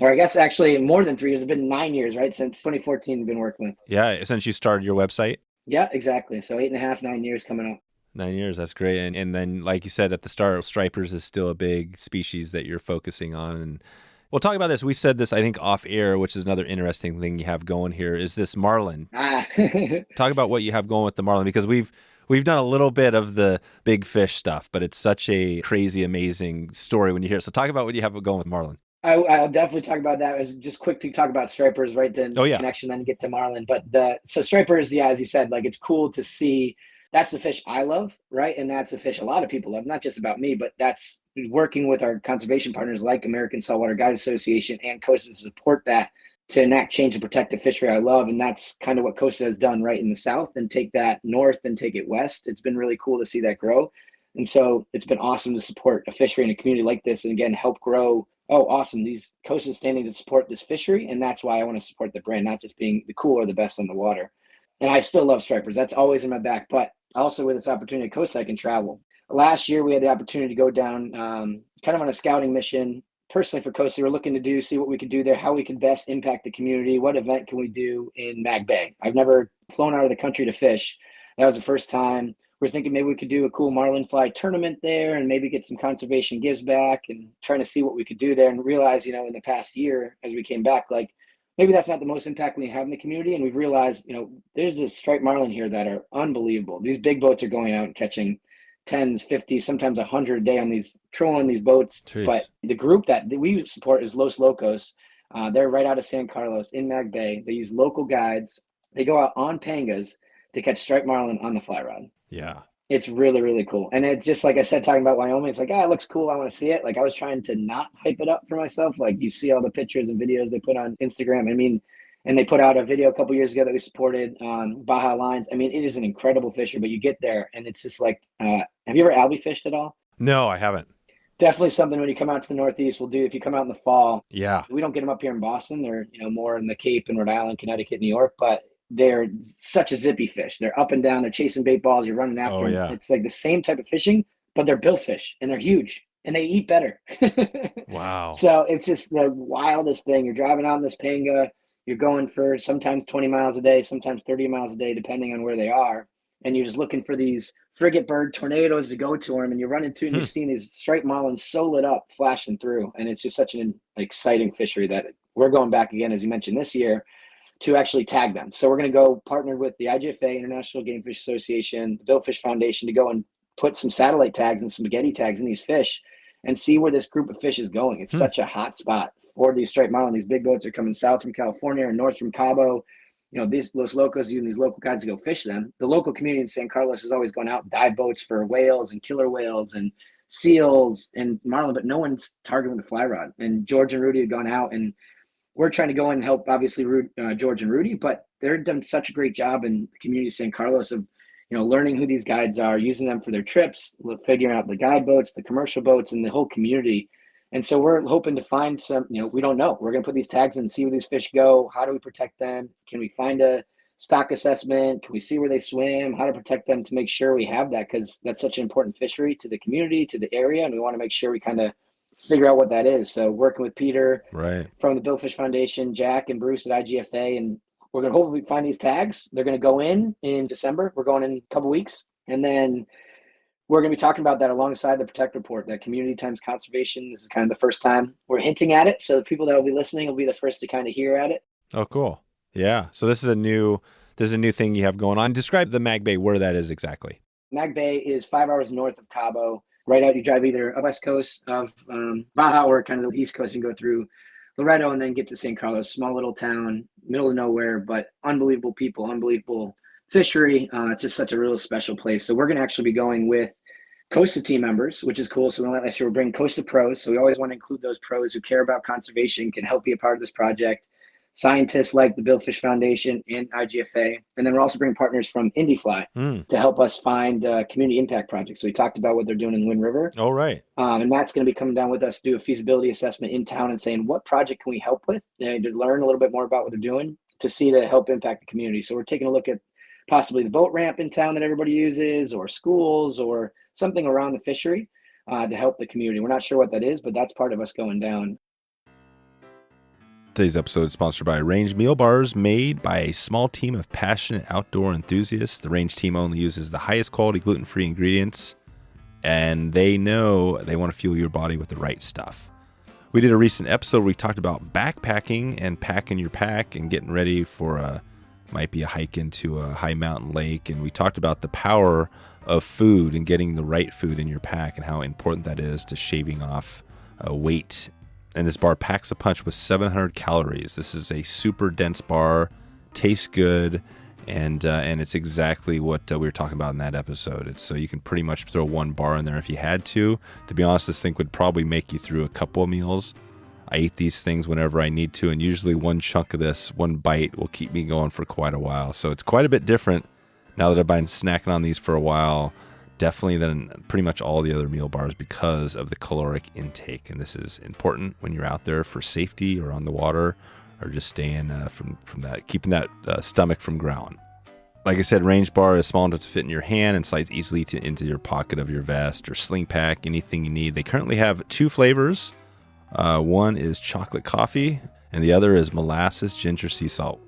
Or I guess actually more than 3 years. It's been 9 years, right? Since 2014, I've been working with. Yeah, since you started your website? Yeah, exactly. So 8.5, 9 years coming up. 9 years, that's great. And then, like you said at the start, stripers is still a big species that you're focusing on. And we'll talk about this. We said this, I think, off air, which is another interesting thing you have going here, is this marlin. Talk about what you have going with the marlin, because we've done a little bit of the big fish stuff, but it's such a crazy, amazing story when you hear it. So talk about what you have going with marlin. I'll definitely talk about that. It's just quick to talk about stripers, right? The connection, then get to marlin. But so stripers, yeah, as you said, like it's cool to see. That's the fish I love, right? And that's a fish a lot of people love, not just about me, but that's working with our conservation partners like American Saltwater Guides Association and Costa to support that, to enact change and protect the fishery I love. And that's kind of what Costa has done right in the South, and take that north and take it west. It's been really cool to see that grow. And so it's been awesome to support a fishery in a community like this. And again, help grow. Oh, awesome. These Costa is standing to support this fishery. And that's why I want to support the brand, not just being the cool or the best on the water. And I still love stripers. That's always in my back. But also with this opportunity at Costa, I can travel. Last year, we had the opportunity to go down kind of on a scouting mission. Personally for Costa, we're looking to see what we could do there, how we could best impact the community. What event can we do in Mag Bay? I've never flown out of the country to fish. That was the first time. We're thinking maybe we could do a cool marlin fly tournament there and maybe get some conservation gives back, and trying to see what we could do there, and realize, in the past year as we came back, like maybe that's not the most impact we have in the community. And we've realized, there's this striped marlin here that are unbelievable. These big boats are going out and catching 10s, 50s, sometimes 100 a day on these, trolling these boats. Jeez. But the group that we support is Los Locos. They're right out of San Carlos in Mag Bay. They use local guides. They go out on pangas to catch striped marlin on the fly rod. Yeah. It's really, really cool. And it's just like I said, talking about Wyoming, it's like, it looks cool. I want to see it. Like I was trying to not hype it up for myself. Like you see all the pictures and videos they put on Instagram. And they put out a video a couple years ago that we supported on Baja Lines. It is an incredible fisher, but you get there and it's just like, have you ever albie fished at all? No, I haven't. Definitely something when you come out to the Northeast, we'll do if you come out in the fall. Yeah. We don't get them up here in Boston. They're, more in the Cape and Rhode Island, Connecticut, New York, but they're such a zippy fish. They're up and down. They're chasing bait balls. You're running after them. Yeah. It's like the same type of fishing, but they're billfish and they're huge and they eat better. Wow. So it's just the wildest thing. You're driving out in this panga. You're going for sometimes 20 miles a day, sometimes 30 miles a day, depending on where they are. And you're just looking for these frigate bird tornadoes to go to them. And you're running through and you're seeing these striped marlins so lit up, flashing through. And it's just such an exciting fishery that we're going back again, as you mentioned, this year to actually tag them. So we're going to go partner with the IGFA, International Game Fish Association, the Billfish Foundation, to go and put some satellite tags and some spaghetti tags in these fish and see where this group of fish is going. It's such a hot spot for these striped marlin. These big boats are coming south from California and north from Cabo. These Los Locos, using these local guides to go fish them. The local community in San Carlos is always going out and dive boats for whales and killer whales and seals and marlin, but no one's targeting the fly rod. And George and Rudy had gone out, and we're trying to go in and help, obviously, George and Rudy, but they're done such a great job in the community of San Carlos of, learning who these guides are, using them for their trips, figuring out the guide boats, the commercial boats, and the whole community. And so we're hoping to find some, we don't know. We're going to put these tags in and see where these fish go. How do we protect them? Can we find a stock assessment? Can we see where they swim? How to protect them to make sure we have that? Because that's such an important fishery to the community, to the area. And we want to make sure we kind of figure out what that is. So working with Peter from the Billfish Foundation, Jack and Bruce at IGFA, and we're going to hopefully find these tags. They're going to go in December. We're going in a couple weeks. And then we're going to be talking about that alongside the Protect Report, that community times conservation. This is kind of the first time we're hinting at it. So the people that will be listening will be the first to kind of hear at it. Oh, cool. Yeah. So this is a new thing you have going on. Describe the Mag Bay, where that is exactly. Mag Bay is 5 hours north of Cabo. Right out, you drive either up west coast of Baja or kind of the east coast and go through Loreto and then get to San Carlos, small little town, middle of nowhere, but unbelievable people, unbelievable fishery. It's just such a real special place. So we're going to actually be going with Costa team members, which is cool. So we went last year, we're bringing Costa pros. So we always want to include those pros who care about conservation, can help be a part of this project. Scientists like the Billfish Foundation and IGFA. And then we're also bringing partners from Indifly to help us find community impact projects. So we talked about what they're doing in the Wind River. Oh, right. And Matt's going to be coming down with us to do a feasibility assessment in town and saying, what project can we help with? And to learn a little bit more about what they're doing to help impact the community. So we're taking a look at possibly the boat ramp in town that everybody uses, or schools, or something around the fishery to help the community. We're not sure what that is, but that's part of us going down. Today's episode is sponsored by Range Meal Bars, made by a small team of passionate outdoor enthusiasts. The Range team only uses the highest quality gluten-free ingredients, and they know they want to fuel your body with the right stuff. We did a recent episode where we talked about backpacking and packing your pack and getting ready for might be a hike into a high mountain lake, and we talked about the power of food and getting the right food in your pack and how important that is to shaving off weight. And this bar packs a punch with 700 calories. This is a super dense bar, tastes good, and it's exactly what we were talking about in that episode. So you can pretty much throw one bar in there if you had to. To be honest, this thing would probably make you through a couple of meals. I eat these things whenever I need to, and usually one chunk of this, one bite, will keep me going for quite a while. So it's quite a bit different now that I've been snacking on these for a while, definitely than pretty much all the other meal bars because of the caloric intake. And this is important when you're out there for safety or on the water or just staying from that, keeping that stomach from growling. Like I said, Range Bar is small enough to fit in your hand and slides easily into your pocket of your vest or sling pack, anything you need. They currently have 2 flavors. One is chocolate coffee, and the other is molasses ginger sea salt.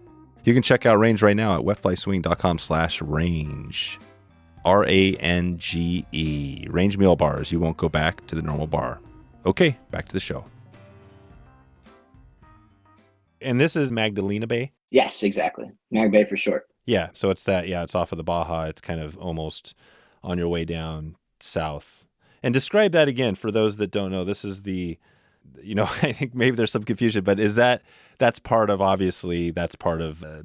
You can check out Range right now at wetflyswing.com/range. RANGE. Range Meal Bars. You won't go back to the normal bar. Okay, back to the show. And this is Magdalena Bay? Yes, exactly. Mag Bay for short. Yeah, so it's that. Yeah, it's off of the Baja. It's kind of almost on your way down south. And describe that again for those that don't know. This is the, I think maybe there's some confusion, but that's part of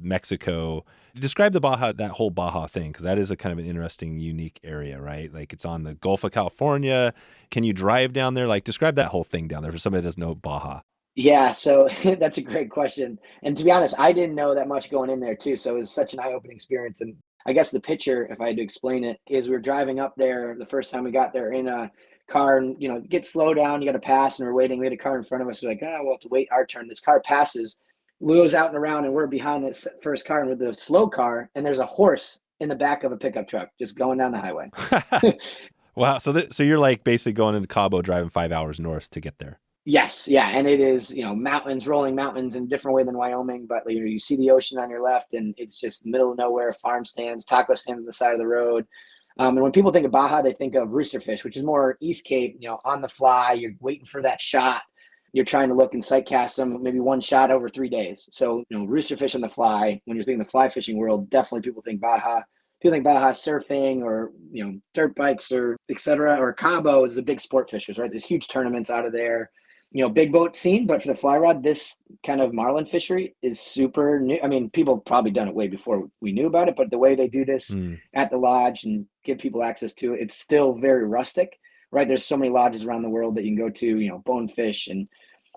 Mexico. Describe the Baja, that whole Baja thing, because that is a kind of an interesting, unique area, right? Like it's on the Gulf of California. Can you drive down there? Like describe that whole thing down there for somebody that doesn't know Baja. Yeah, so that's a great question. And to be honest, I didn't know that much going in there too. So it was such an eye-opening experience. And I guess the picture, if I had to explain it, is we were driving up there the first time we got there in a car, and get slow down, you got to pass, and we're waiting. We had a car in front of us. We're like, we'll have to wait our turn. This car passes, goes out and around, and we're behind this first car, and with the slow car, and there's a horse in the back of a pickup truck just going down the highway. Wow. So you're like basically going into Cabo, driving 5 hours north to get there. Yes. Yeah. And it is, mountains, rolling mountains in a different way than Wyoming, but you see the ocean on your left, and it's just the middle of nowhere, farm stands, taco stands on the side of the road. And when people think of Baja, they think of roosterfish, which is more East Cape, on the fly. You're waiting for that shot. You're trying to look and sight cast them, maybe one shot over 3 days. So, roosterfish on the fly, when you're thinking the fly fishing world, definitely people think Baja. People think Baja surfing or, dirt bikes or et cetera, or Cabo is the big sport fishers, right? There's huge tournaments out of there, big boat scene. But for the fly rod, this kind of marlin fishery is super new. I mean, people have probably done it way before we knew about it, but the way they do this at the lodge and give people access to it, it's still very rustic, right? There's so many lodges around the world that you can go to, Bonefish and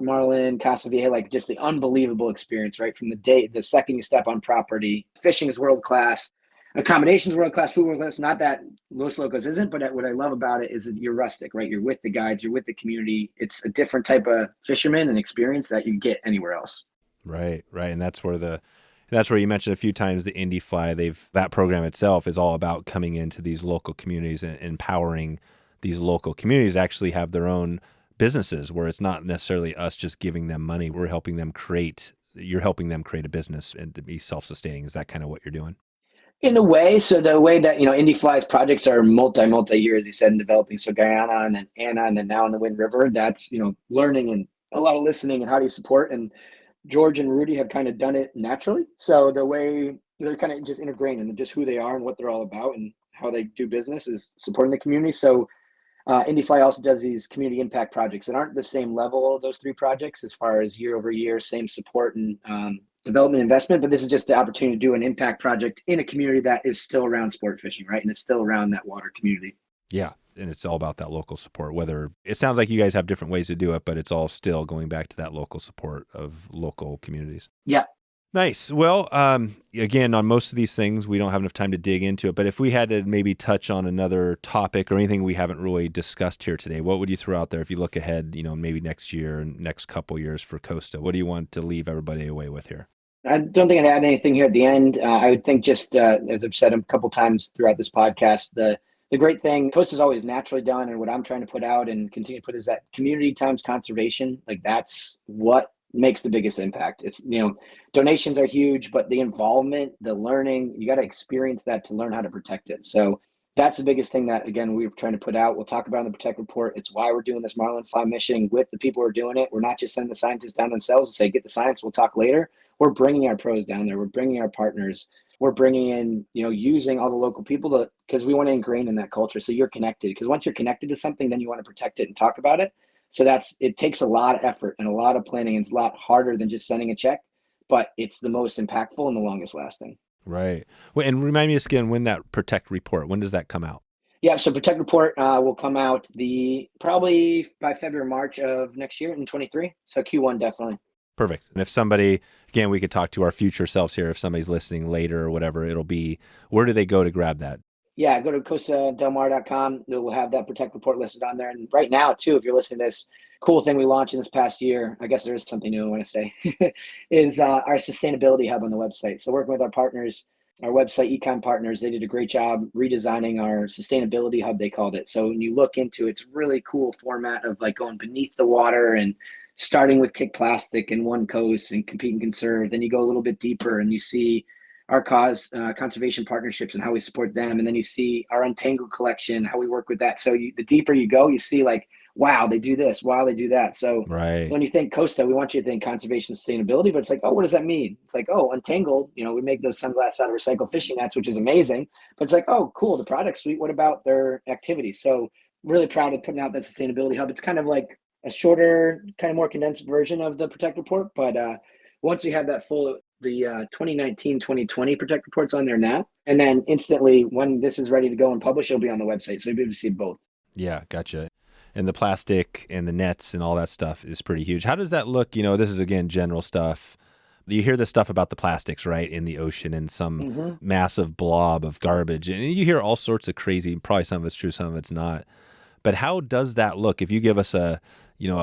marlin, Casa Vieja, like just the unbelievable experience, right? From the second you step on property, fishing is world-class. Accommodations world-class, food world-class. Not that Los Locos isn't, but what I love about it is that you're rustic, right? You're with the guides, you're with the community. It's a different type of fisherman and experience that you get anywhere else. Right. And that's where you mentioned a few times the Indifly. That program itself is all about coming into these local communities and empowering these local communities to actually have their own businesses, where it's not necessarily us just giving them money. You're helping them create a business and to be self-sustaining. Is that kind of what you're doing? In a way. So the way that, Indifly's projects are multi-year, as you said, in developing. So Guyana and then Anna and then now in the Wind River, that's, learning and a lot of listening and how do you support. And George and Rudy have kind of done it naturally. So the way they're kind of just integrating into just who they are and what they're all about and how they do business is supporting the community. So Indifly also does these community impact projects that aren't the same level of those 3 projects as far as year over year, same support and development investment, but this is just the opportunity to do an impact project in a community that is still around sport fishing, right? And it's still around that water community. Yeah. And it's all about that local support, whether it sounds like you guys have different ways to do it, but it's all still going back to that local support of local communities. Yeah. Nice. Well, again, on most of these things, we don't have enough time to dig into it, but if we had to maybe touch on another topic or anything we haven't really discussed here today, what would you throw out there if you look ahead, maybe next year, next couple years for Costa? What do you want to leave everybody away with here? I don't think I'd add anything here at the end. I would think just, as I've said a couple times throughout this podcast, the great thing, Costa's always naturally done, and what I'm trying to put out and continue to put is that community times conservation. Like that's what makes the biggest impact. It's, donations are huge, but the involvement, the learning, you got to experience that to learn how to protect it. So that's the biggest thing that, again, we're trying to put out. We'll talk about in the Protect Report. It's why we're doing this marlin fly mission with the people who are doing it. We're not just sending the scientists down themselves and say, get the science, we'll talk later. We're bringing our pros down there. We're bringing our partners. We're bringing in, using all the local people because we want to ingrain in that culture. So you're connected, because once you're connected to something, then you want to protect it and talk about it. So it takes a lot of effort and a lot of planning. And it's a lot harder than just sending a check, but it's the most impactful and the longest lasting. Right. Well, and remind me again, when that Protect Report, when does that come out? Yeah, so Protect Report will come out probably by February, March of next year in 23. So Q1 definitely. Perfect. And if somebody, again, we could talk to our future selves here. If somebody's listening later or whatever, it'll be, where do they go to grab that? Yeah, go to costadelmar.com. We'll have that Protect Report listed on there. And right now, too, if you're listening to this, cool thing we launched in this past year, I guess there is something new I want to say, is our sustainability hub on the website. So working with our partners, our website econ partners, they did a great job redesigning our sustainability hub, they called it. So when you look into it's really cool format of like going beneath the water and starting with kick plastic and one coast and compete and conserve. Then you go a little bit deeper and you see our conservation partnerships and how we support them. And then you see our Untangled collection, how we work with that. So the deeper you go, you see like, wow, they do this, wow, they do that. So when you think Costa, we want you to think conservation sustainability, but it's like, oh, what does that mean? It's like, oh, Untangled, we make those sunglasses out of recycled fishing nets, which is amazing. But it's like, oh, cool, the product suite, what about their activities? So really proud of putting out that sustainability hub. It's kind of like a shorter, kind of more condensed version of the Protect Report. But once you have that full, the 2019-2020 Protect Report's on there now. And then instantly when this is ready to go and publish, it'll be on the website. So you'll be able to see both. Yeah, gotcha. And the plastic and the nets and all that stuff is pretty huge. How does that look? This is, again, general stuff. You hear this stuff about the plastics, right, in the ocean and some massive blob of garbage. And you hear all sorts of crazy, probably some of it's true, some of it's not. But how does that look? If you give us a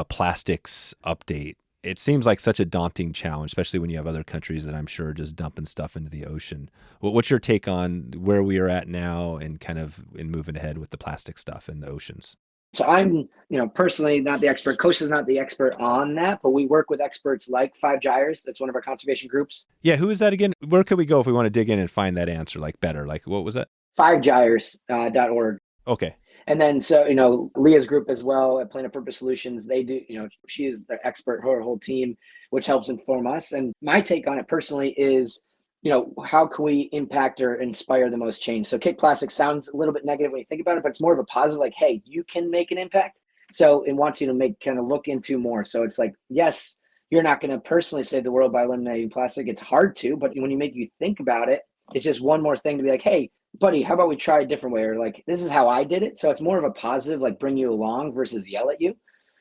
plastics update, it seems like such a daunting challenge, especially when you have other countries that I'm sure are just dumping stuff into the ocean. What's your take on where we are at now and kind of in moving ahead with the plastic stuff in the oceans? So I'm, personally not the expert. Costa's not the expert on that, but we work with experts like Five Gyres. That's one of our conservation groups. Yeah, who is that again? Where could we go if we want to dig in and find that answer better? What was that? FiveGyres.org. Okay. And then, so, Leah's group as well at Planet Purpose Solutions, they do, she is the expert, her whole team, which helps inform us. And my take on it personally is, how can we impact or inspire the most change? So kick plastic sounds a little bit negative when you think about it, but it's more of a positive, like, hey, you can make an impact. So it wants you to kind of look into more. So it's like, yes, you're not going to personally save the world by eliminating plastic. It's hard to, but when you think about it, it's just one more thing to be like, hey, buddy, how about we try a different way? Or like, this is how I did it. So it's more of a positive, like bring you along versus yell at you.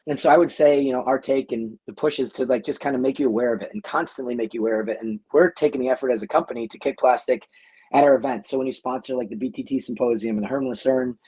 And so I would say, our take and the push is to just kind of make you aware of it and constantly make you aware of it. And we're taking the effort as a company to kick plastic at our events. So when you sponsor like the BTT Symposium and the Herman Lucerne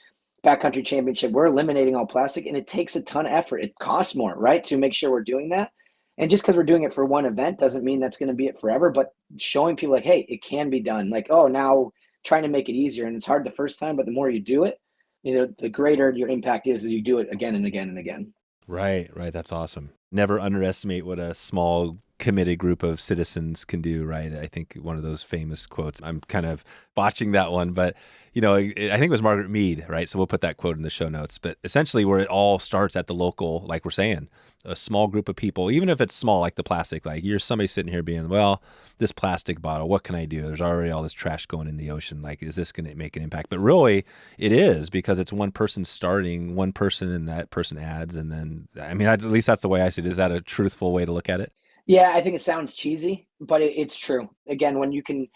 Backcountry Championship, we're eliminating all plastic and it takes a ton of effort. It costs more, right? To make sure we're doing that. And just because we're doing it for one event doesn't mean that's going to be it forever, but showing people like, hey, it can be done. Like, oh, now trying to make it easier. And it's hard the first time, but the more you do it, the greater your impact is as you do it again and again and again. Right. That's awesome. Never underestimate what a small committed group of citizens can do, right? I think one of those famous quotes, I'm kind of botching that one, but I think it was Margaret Mead, right? So we'll put that quote in the show notes, but essentially where it all starts at the local, like we're saying, a small group of people, even if it's small, like the plastic, like you're somebody sitting here being, well, this plastic bottle, what can I do? There's already all this trash going in the ocean. Like, is this going to make an impact? But really it is, because it's one person starting, one person and that person adds. And then, at least that's the way I see it. Is that a truthful way to look at it? Yeah, I think it sounds cheesy, but it's true. Again, when you can,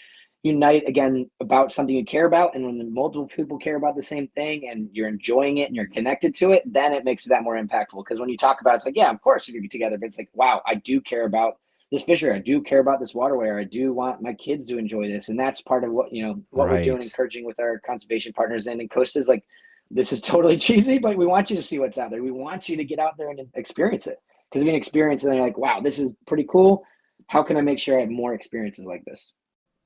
unite again about something you care about. And when multiple people care about the same thing and you're enjoying it and you're connected to it, then it makes that more impactful. Because when you talk about it, it's like, yeah, of course, if you're together, but it's like, wow, I do care about this fishery. I do care about this waterway. Or I do want my kids to enjoy this. And that's part of what, what we're doing, encouraging with our conservation partners and in Costa is like, this is totally cheesy, but we want you to see what's out there. We want you to get out there and experience it. Because if you experience it and you're like, wow, this is pretty cool. How can I make sure I have more experiences like this?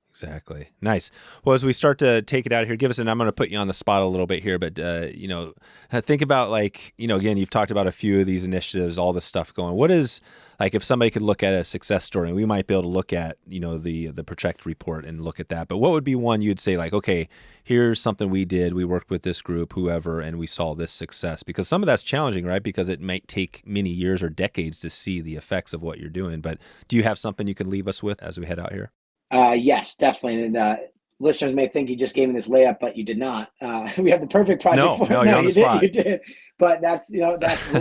Exactly. Nice. Well, as we start to take it out here, give us, and I'm going to put you on the spot a little bit here, but, think about again, you've talked about a few of these initiatives, all this stuff going. What is, if somebody could look at a success story, and we might be able to look at, the project report and look at that, but what would be one you'd say okay, here's something we did. We worked with this group, whoever, and we saw this success, because some of that's challenging, right? Because it might take many years or decades to see the effects of what you're doing. But do you have something you can leave us with as we head out here? Yes, definitely. And listeners may think you just gave me this layup, but you did not. We have the perfect project. No, you're on the spot. You did. But that's will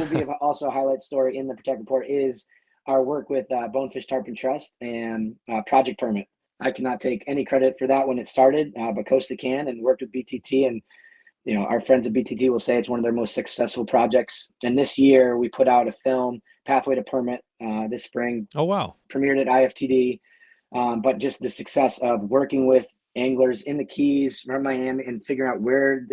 be also a highlight story in the project report is our work with Bonefish Tarpon Trust and Project Permit. I cannot take any credit for that when it started, but Costa can, and worked with BTT. And our friends at BTT will say it's one of their most successful projects. And this year we put out a film, Pathway to Permit, this spring. Oh wow! Premiered at IFTD. But just the success of working with anglers in the Keys from Miami and figuring out where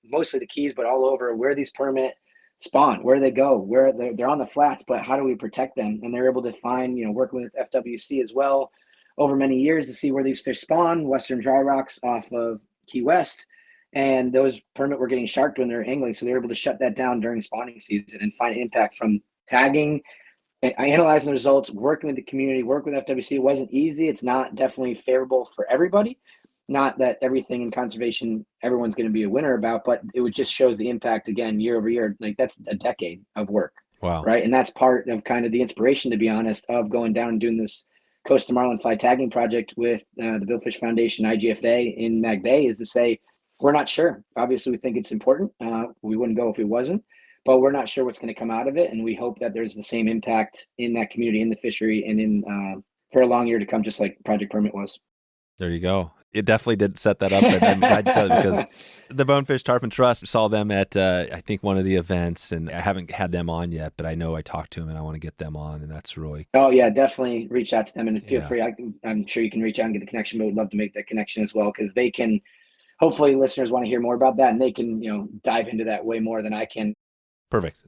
mostly the Keys, but all over where these permit spawn, where they go, where they're on the flats, but how do we protect them? And they're able to find, working with FWC as well over many years to see where these fish spawn, Western dry rocks off of Key West. And those permit were getting sharked when they're angling. So they're able to shut that down during spawning season and find impact from tagging, analyzing the results, working with the community, work with FWC. It wasn't easy. It's not definitely favorable for everybody. Not that everything in conservation, everyone's going to be a winner about, but it just shows the impact again, year over year. That's a decade of work. Wow. Right. And that's part of kind of the inspiration, to be honest, of going down and doing this Costa Marlin fly tagging project with the Billfish Foundation, IGFA in Mag Bay, is to say, we're not sure. Obviously, we think it's important. We wouldn't go if it wasn't. But we're not sure what's going to come out of it. And we hope that there's the same impact in that community, in the fishery, and in for a long year to come, just like Project Permit was. There you go. It definitely did set that up. I'm glad you said it, because the Bonefish Tarpon Trust saw them at, I think, one of the events, and I haven't had them on yet, but I know I talked to them and I want to get them on, and that's really... Oh, yeah, definitely reach out to them and feel free. I'm sure you can reach out and get the connection, but we'd love to make that connection as well, because they can, hopefully listeners want to hear more about that, and they can, dive into that way more than I can. Perfect.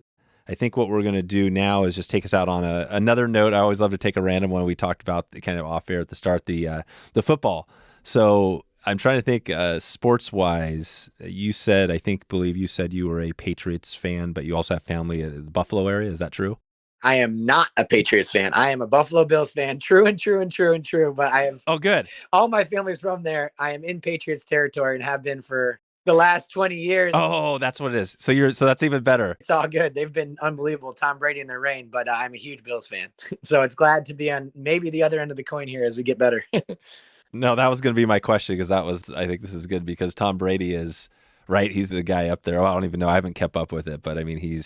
I think what we're going to do now is just take us out on another note. I always love to take a random one. We talked about kind of off air at the start, the football. So I'm trying to think sports wise. You said, believe you said you were a Patriots fan, but you also have family in the Buffalo area. Is that true? I am not a Patriots fan. I am a Buffalo Bills fan. True. But I have. Oh, good. All my family's from there. I am in Patriots territory and have been for the last 20 years. Oh, that's what it is. So that's even better. It's all good. They've been unbelievable. Tom Brady in their reign, but I'm a huge Bills fan. So it's glad to be on maybe the other end of the coin here as we get better. No, that was going to be my question, because I think this is good, because Tom Brady is right. He's the guy up there. I don't even know. I haven't kept up with it, but I mean,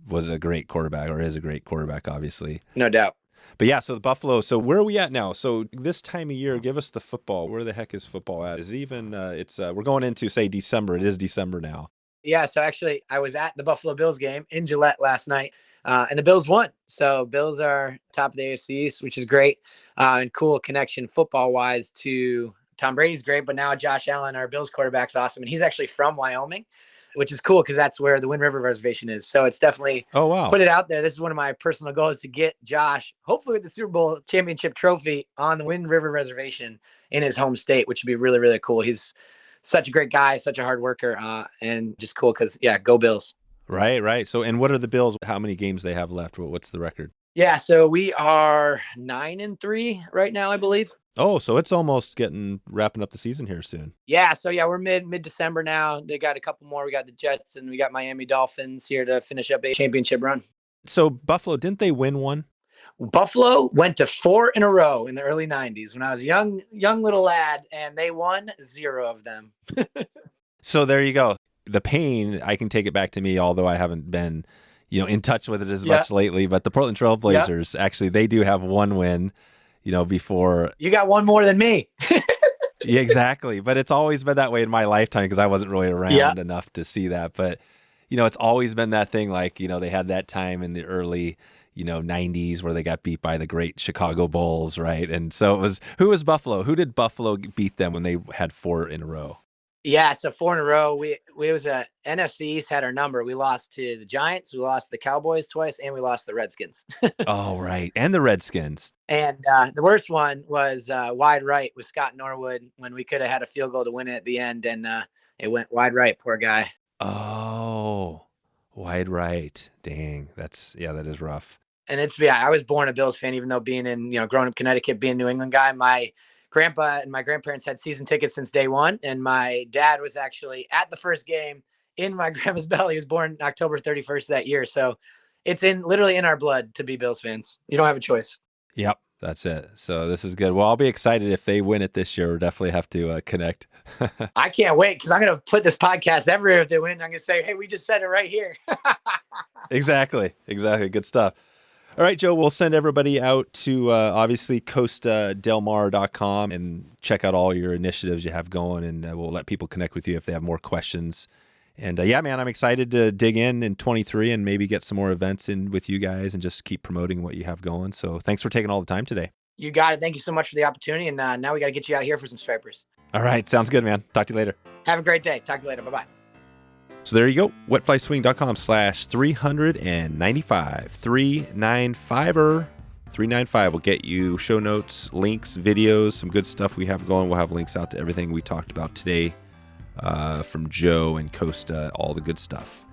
was a great quarterback, or is a great quarterback, obviously. No doubt. But yeah, so the Buffalo, so where are we at now? So this time of year, give us the football. Where the heck is football at? Is it even, we're going into, say, December. It is December now. Yeah, so actually, I was at the Buffalo Bills game in Gillette last night, and the Bills won. So Bills are top of the AFC East, which is great, and cool connection football-wise to Tom Brady's great, but now Josh Allen, our Bills quarterback's awesome, and he's actually from Wyoming, which is cool because that's where the Wind River Reservation is. So it's definitely put it out there. This is one of my personal goals, to get Josh, hopefully with the Super Bowl championship trophy, on the Wind River Reservation in his home state, which would be really, really cool. He's such a great guy, such a hard worker, and just cool because, go Bills. Right. So, and what are the Bills? How many games they have left? What's the record? Yeah, so we are 9-3 right now, I believe. Oh, so it's almost wrapping up the season here soon. Yeah, so we're mid-December now. They got a couple more. We got the Jets and we got Miami Dolphins here to finish up a championship run. So Buffalo, didn't they win one? Buffalo went to 4 in a row in the early 90s when I was a young little lad, and they won 0 of them. So there you go. The pain, I can take it back to me, although I haven't been, in touch with it as much lately. But the Portland Trail Blazers, actually, they do have one win, before. You got one more than me. Yeah, exactly. But it's always been that way in my lifetime because I wasn't really around enough to see that. But, it's always been that thing like, they had that time in the early, 90s where they got beat by the great Chicago Bulls, right? And so who was Buffalo? Who did Buffalo beat them when they had 4 in a row? Yeah, so 4 in a row. We was NFC East had our number. We lost to the Giants, we lost to the Cowboys twice, and we lost to the Redskins. Oh, right. And the Redskins. And the worst one was wide right with Scott Norwood when we could have had a field goal to win it at the end, and it went wide right. Poor guy. Oh, wide right. Dang, that is rough. And I was born a Bills fan, even though being in, growing up Connecticut, being a New England guy. My grandpa and my grandparents had season tickets since day one. And my dad was actually at the first game in my grandma's belly. He was born October 31st that year. So it's literally in our blood to be Bills fans. You don't have a choice. Yep, that's it. So this is good. Well, I'll be excited if they win it this year. We'll definitely have to connect. I can't wait because I'm going to put this podcast everywhere if they win. I'm going to say, hey, we just said it right here. Exactly. Good stuff. All right, Joe, we'll send everybody out to obviously costadelmar.com and check out all your initiatives you have going, and we'll let people connect with you if they have more questions. And yeah, man, I'm excited to dig in 23 and maybe get some more events in with you guys and just keep promoting what you have going. So thanks for taking all the time today. You got it. Thank you so much for the opportunity. And now we got to get you out here for some stripers. All right. Sounds good, man. Talk to you later. Have a great day. Talk to you later. Bye-bye. So there you go. Wetflyswing.com/395. 395 will get you show notes, links, videos, some good stuff we have going. We'll have links out to everything we talked about today from Joe and Costa, all the good stuff.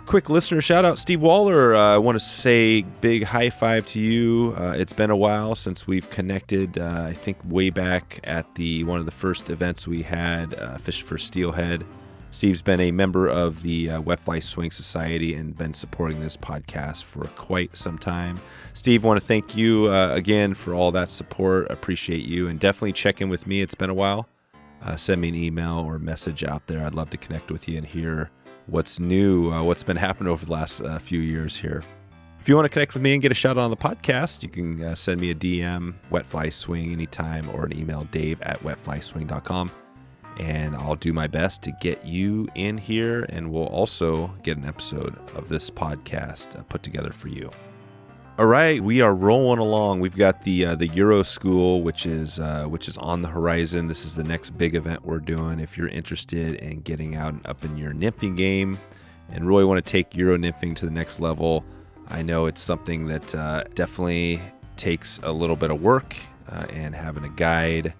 Quick listener shout out, Steve Waller. I want to say big high five to you. It's been a while since we've connected. I think way back at one of the first events we had, Fish for Steelhead. Steve's been a member of the Wet Fly Swing Society and been supporting this podcast for quite some time. Steve, I want to thank you again for all that support. Appreciate you, and definitely check in with me. It's been a while. Send me an email or message out there. I'd love to connect with you and hear what's new, what's been happening over the last few years here. If you want to connect with me and get a shout out on the podcast, you can send me a DM, Wet Fly Swing, anytime, or an email, dave@wetflyswing.com. And I'll do my best to get you in here, and we'll also get an episode of this podcast put together for you. All right, we are rolling along. We've got the Euro School, which is on the horizon. This is the next big event we're doing. If you're interested in getting out and up in your nymphing game and really want to take Euro nymphing to the next level, I know it's something that definitely takes a little bit of work, and having a guide,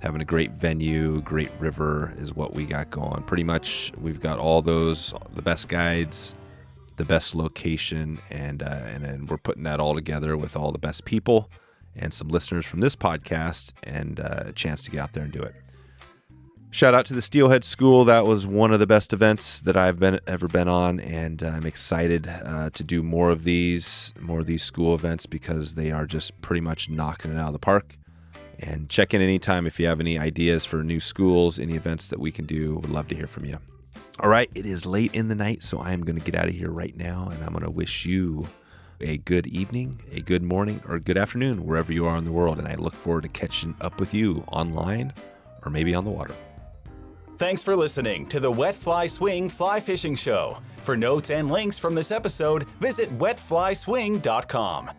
having a great venue, great river is what we got going. Pretty much we've got all those, the best guides, the best location, and then we're putting that all together with all the best people and some listeners from this podcast, and a chance to get out there and do it. Shout out to the Steelhead School. That was one of the best events that I've ever been on, and I'm excited to do more of these school events because they are just pretty much knocking it out of the park. And check in anytime if you have any ideas for new schools, any events that we can do. Would love to hear from you. All right, it is late in the night, so I'm going to get out of here right now, and I'm going to wish you a good evening, a good morning, or a good afternoon, wherever you are in the world. And I look forward to catching up with you online or maybe on the water. Thanks for listening to the Wet Fly Swing Fly Fishing Show. For notes and links from this episode, visit wetflyswing.com.